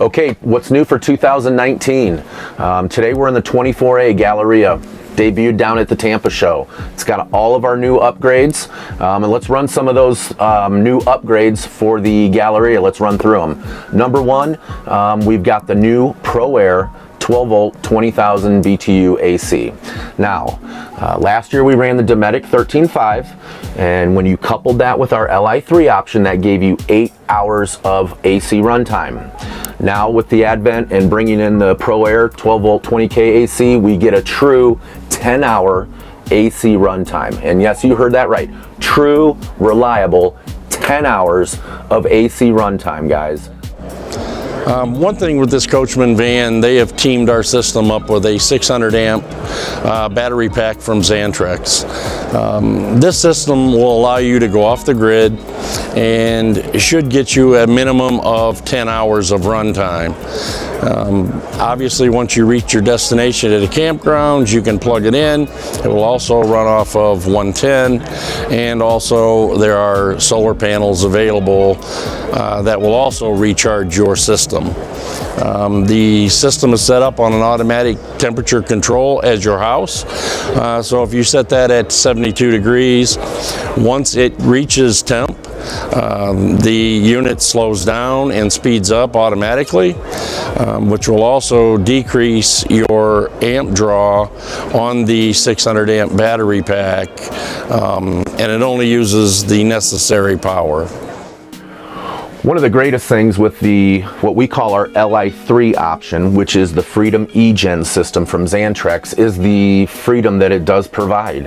Okay, what's new for 2019? Today we're in the 24A Galleria, debuted down at the Tampa show. It's got all of our new upgrades, and let's run some of those new upgrades for the Galleria. Let's run through them. Number one, we've got the new ProAir 12 volt 20,000 BTU AC. Now, last year we ran the Dometic 13.5, and when you coupled that with our Li3 option, that gave you 8 hours of AC runtime. Now with the advent and bringing in the ProAir 12 volt 20K AC, we get a true 10-hour AC runtime. And yes, you heard that right. True, reliable 10 hours of AC runtime, guys. One thing with this Coachmen van, they have teamed our system up with a 600 amp battery pack from Xantrex. This system will allow you to go off the grid and should get you a minimum of 10 hours of runtime. Obviously, once you reach your destination at a campground, you can plug it in. It will also run off of 110, and also there are solar panels available that will also recharge your system. The system is set up on an automatic temperature control as your house. So if you set that at 72 degrees, once it reaches temp, the unit slows down and speeds up automatically, which will also decrease your amp draw on the 600 amp battery pack, and it only uses the necessary power. One of the greatest things with what we call our Li3 option, which is the Freedom eGEN system from Xantrex, is the freedom that it does provide.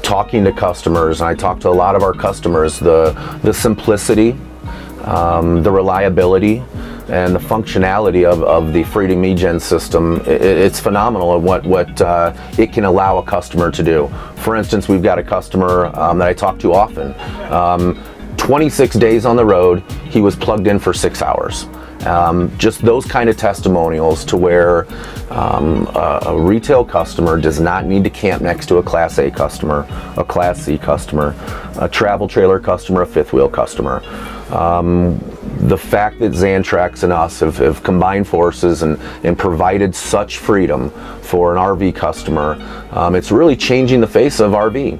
Talking to customers, and I talk to a lot of our customers, the simplicity, the reliability, and the functionality of the Freedom eGEN system, it's phenomenal at what it can allow a customer to do. For instance, we've got a customer that I talk to often. 26 days on the road, he was plugged in for 6 hours. Just those kind of testimonials to where a retail customer does not need to camp next to a Class A customer, a Class C customer, a travel trailer customer, a fifth wheel customer. The fact that Xantrex and us have combined forces and provided such freedom for an RV customer, it's really changing the face of RV.